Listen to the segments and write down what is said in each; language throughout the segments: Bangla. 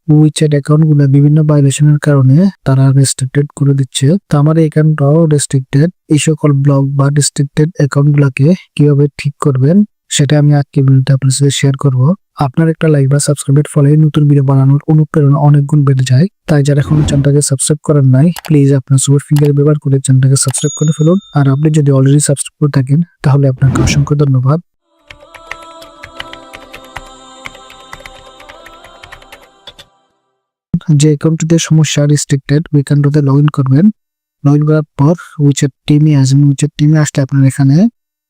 উইচ্যাট অ্যাকাউন্ট গুলো বিভিন্ন ভাইলেশনের কারণে তারা রেস্ট্রিক্টেড করে দিচ্ছে। তো আমার এই অ্যাকাউন্টটাও রেস্ট্রিক্টেড। এই সকল ব্লক বা রেস্ট্রিক্টেড অ্যাকাউন্ট গুলাকে কিভাবে ঠিক করবেন সেটা আমি আজকে ভিডিওতে আপনার সাথে শেয়ার করব। আপনার একটা লাইক বা সাবস্ক্রাইবের ফলে নতুন ভিডিও বানানোর অনুপ্রেরণা অনেক গুণ বেড়ে যায়। তাই যারা এখনো চ্যানেলটাকে সাবস্ক্রাইব করেন নাই, প্লিজ আপনার সুপার ফিঙ্গার ব্যবহার করে চ্যানেলটাকে সাবস্ক্রাইব করে ফেলুন। আর আপনি যদি অলরেডি সাবস্ক্রাইব করে থাকেন তাহলে আপনাকে অসংখ্য ধন্যবাদ। যে অ্যাকাউন্টটিতে সমস্যা রেস্ট্রিক্টেড ওই অ্যাকাউন্টটিতে লগ ইন করবেন। লগ ইন করার পর উইচ্যাট টিমে আসবেন। উইচ্যাট টিমে আসলে আপনার এখানে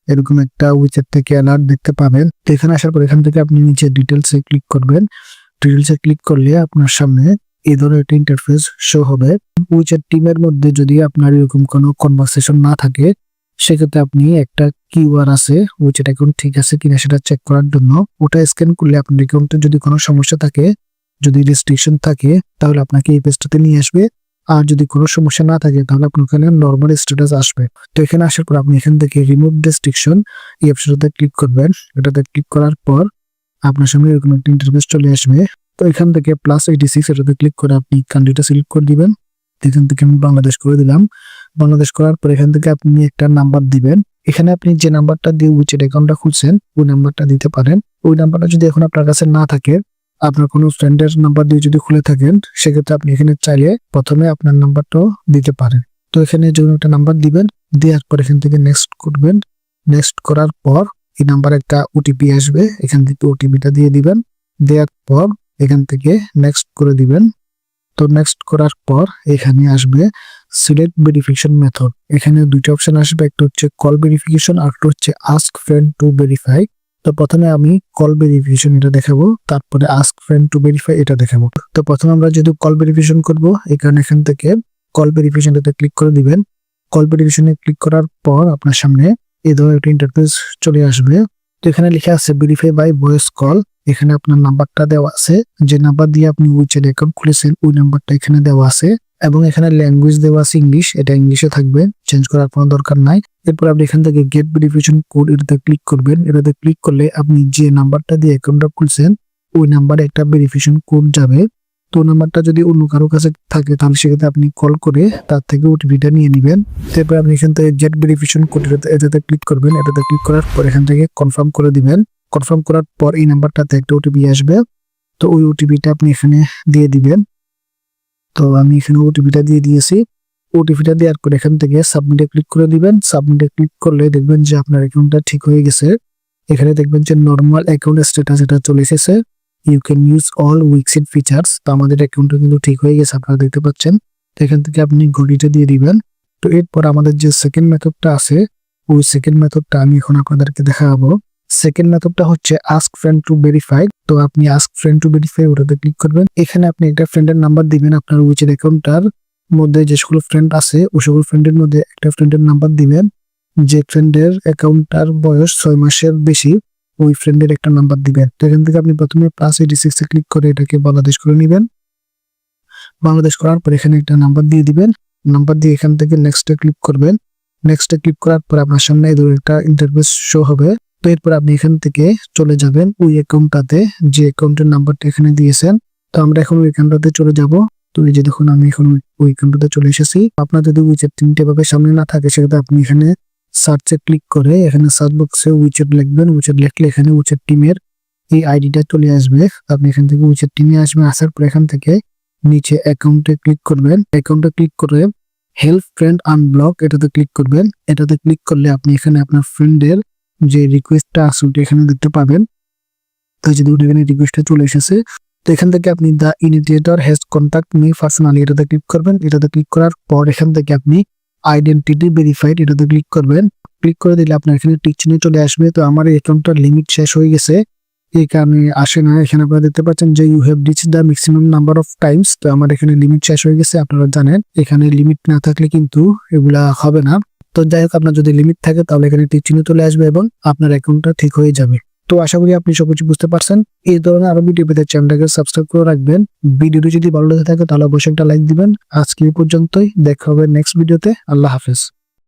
এরকম একটা উইচ্যাট থেকে অ্যালার্ট দেখতে পাবেন। তো এখানে আসার পর এখান থেকে আপনি নিচে ডিটেলসে ক্লিক করবেন। ডিটেলসে ক্লিক করলে আপনার সামনে এই ধরনের একটা ইন্টারফেস শো হবে। উইচ্যাট টিমের মধ্যে যদি আপনার এরকম কোনো কনভারসেশন না থাকে সেক্ষেত্রে আপনি একটা কিউআর আছে উইচ্যাট অ্যাকাউন্ট ঠিক আছে কিনা সেটা চেক করার জন্য ওটা স্ক্যান করলে আপনার অ্যাকাউন্টে যদি কোনো সমস্যা থাকে, যদি রেস্ট্রিকশন থাকে তাহলে আপনাকে এই পেজটাতে নিয়ে আসবে। আর যদি কোনো সমস্যা না থাকে তাহলে আপনার ওখানে নর্মাল স্ট্যাটাস আসবে। তো এখানে আসার পর আপনি এখান থেকে রিমুভ রেস্ট্রিকশন এই অপশনটাতে ক্লিক করবেন। এটাতে ক্লিক করার পর আপনার সামনে এরকম একটা ইন্টারফেস চলে আসবে। তো এখান থেকে +86 এটাতে ক্লিক করে আপনি কান্ট্রিটা সিলেক্ট করে দিবেন। এখান থেকে আমি বাংলাদেশ করে দিলাম। বাংলাদেশ করার পর এখান থেকে আপনি একটা নাম্বার দিবেন। এখানে আপনি যে নাম্বারটা দিয়ে উইচ্যাট অ্যাকাউন্টটা খুলছেন ওই নাম্বারটা দিতে পারেন। ওই নাম্বারটা যদি এখন আপনার কাছে না থাকে, আপনার কোনো ফ্রেন্ডের নাম্বার দিয়ে যদি খুলে থাকেন সেক্ষেত্রে আপনি এখানে চাইলে প্রথমে আপনার নাম্বারটাও দিতে পারেন। তো এখানে যে একটা নাম্বার দিবেন, দেওয়ার পর এখান থেকে নেক্সট করবেন। নেক্সট করার পর এই নাম্বারে একটা ওটিপি আসবে, এখান থেকে ওটিপিটা দিয়ে দিবেন। দেওয়ার পর এখান থেকে নেক্সট করে দিবেন। তো নেক্সট করার পর এখানে আসবে সিলেক্ট ভেরিফিকেশন মেথড। এখানে দুইটা অপশন আসবে, একটা হচ্ছে কল ভেরিফিকেশন আর একটা হচ্ছে আস্ক ফ্রেন্ড টু ভেরিফাই। তো প্রথমে আমি কল ভেরিফিকেশন এটা দেখাবো, তারপরে আস্ক ফ্রেন্ড টু ভেরিফাই এটা দেখাবো। তো প্রথমে আমরা যেহেতু কল ভেরিফিকেশন করব এখান থেকে কল ভেরিফিকেশনটাতে ক্লিক করে দিবেন। কল ভেরিফিকেশনে ক্লিক করার পর আপনার সামনে এই ধরনের একটা ইন্টারফেস চলে আসবে। তো এখানে লেখা আছে ভেরিফাই বাই ভয়েস কল। এখানে আপনার নাম্বারটা দেওয়া আছে, যে নাম্বার দিয়ে আপনি উইচ্যাট অ্যাকাউন্ট খুলেছেন ওই নাম্বারটা এখানে দেওয়া আছে এবং এখানে ল্যাঙ্গুয়েজ দেওয়া আছে ইংলিশ, এটা ইংলিশে থাকবে, চেঞ্জ করার কোনো দরকার নাই। এরপর আপনি এখান থেকে গেট ভেরিফিকেশন কোড এটাতে ক্লিক করবেন। এটাতে ক্লিক করলে আপনি যে নাম্বারটা দিয়ে অ্যাকাউন্টটা খুলছেন ওই নাম্বারে একটা ভেরিফিকেশন কোড যাবে। তো নাম্বারটা যদি অন্য কারো কাছে থাকে তাহলে সেক্ষেত্রে আপনি কল করে তার থেকে ওটিপিটা নিয়ে নেবেন। তারপর আপনি এখান থেকে গেট ভেরিফিকেশন কোড এটাতে ক্লিক করবেন। এটাতে ক্লিক করার পর এখান থেকে কনফার্ম করে দিবেন। কনফার্ম করার পর এই নাম্বারটাতে একটা ওটিপি আসবে। তো ওই ওটিপিটা আপনি এখানে দিয়ে দিবেন। তো আমি এখানে ওটিপিটা দিয়ে দিয়েছি। ওটিপিটা দেওয়ার পর এখান থেকে সাবমিটে ক্লিক করে দিবেন। সাবমিটে ক্লিক করলে দেখবেন যে আপনার অ্যাকাউন্টটা ঠিক হয়ে গেছে। এখানে দেখবেন যে নর্মাল অ্যাকাউন্ট স্ট্যাটাস এটা চলে এসেছে। You can use all Wixid features. তো আমাদের অ্যাকাউন্টটা কিন্তু ঠিক হয়ে গেছে, আপনারা দেখতে পাচ্ছেন। তো এখান থেকে আপনি ঘড়িটা দিয়ে দিবেন। তো এরপর আমাদের যে সেকেন্ড মেথডটা আছে ওই সেকেন্ড মেথডটা আমি এখন আপনাদেরকে দেখাবো। সেকেন্ড মেথডটা হচ্ছে আস্ক ফ্রেন্ড টু ভেরিফাই। তো আপনি আস্ক ফ্রেন্ড টু ভেরিফাই ওটাতে ক্লিক করবেন। এখানে আপনি একটা ফ্রেন্ডের নাম্বার দিবেন। আপনার উইচ্যাট অ্যাকাউন্টটার মধ্যে যে সকল ফ্রেন্ড আছে ওই সকল ফ্রেন্ডের মধ্যে একটা ফ্রেন্ডের নাম্বার দিবেন। যে ফ্রেন্ডের অ্যাকাউন্টটার বয়স 6 মাসের বেশি ওই ফ্রেন্ডের একটা নাম্বার দিবেন। তো এখান থেকে আপনি প্রথমে +86 এ ক্লিক করে এটাকে বাংলাদেশ করে নেবেন। বাংলাদেশ করার পর এখানে একটা নাম্বার দিয়ে দিবেন। নাম্বার দিয়ে এখান থেকে নেক্সটে ক্লিক করবেন। নেক্সটে ক্লিক করার পর আপনার সামনে এই ধরনের একটা ইন্টারফেস শো হবে। তো এরপর আপনি এখান থেকে চলে যাবেন ওই অ্যাকাউন্টটাতে যে অ্যাকাউন্টের নাম্বারটা এখানে দিয়েছেন। তো আমরা এখন ওই অ্যাকাউন্টটাতে চলে যাব। তো এই যে দেখুন আমি এখন ওই অ্যাকাউন্টটাতে চলে এসেছি। আপনার যদি উইচ্যাট টিমটা ভাবে সামনে না থাকে সেক্ষেত্রে আপনি এখানে সার্চে ক্লিক করে এখানে সার্চ বক্সে উইচ্যাট লিখবেন। উইচ্যাট লিখলে এখানে উইচ্যাট টিমের এই আইডিটা চলে আসবে। আপনি এখান থেকে উইচ্যাট টিমে আসবেন। আসার পর এখান থেকে নিচে অ্যাকাউন্টে ক্লিক করবেন। অ্যাকাউন্টে ক্লিক করে হেল্প ফ্রেন্ড আনব্লক এটাতে ক্লিক করবেন। এটাতে ক্লিক করলে আপনি এখানে আপনার ফ্রেন্ডের যে রিকোয়েস্টটা আছে ওটা এখানে দেখতে পাবেন। তো যদি এখানে রিকোয়েস্টটা চলে এসেছে তো এখান থেকে আপনি the initiator has contact me personally এটাতে ক্লিক করবেন। এটাতে ক্লিক করার পর এখান থেকে আপনি আইডেন্টিটি ভেরিফাইড এটাতে ক্লিক করবেন। ক্লিক করে দিলে আপনার এখানে টিক চিহ্ন চলে আসবে। তো আমার এই অ্যাকাউন্টটার লিমিট শেষ হয়ে গেছে, এই কারণে আসে না। এখানে আপনারা দেখতে পাচ্ছেন যে you have reached the maximum number of times. তো আমার এখানে লিমিট শেষ হয়ে গেছে। আপনারা জানেন এখানে লিমিট না থাকলে কিন্তু এগুলা হবে না। তো যাই হোক, আপনার যদি লিমিট থাকে তাহলে এখানে টিক চিহ্ন চলে আসবে এবং আপনার অ্যাকাউন্টটা ঠিক হয়ে যাবে। তো আশা করি আপনি সবকিছু বুঝতে পারছেন। এই ধরনের আরো ভিডিও পেতে চ্যানেলটাকে সাবস্ক্রাইব করে রাখবেন। ভিডিওটি যদি ভালো লেগে থাকে তাহলে অবশ্যই একটা লাইক দিবেন। আজকে এই পর্যন্তই, দেখা হবে নেক্সট ভিডিওতে। আল্লাহ হাফেজ।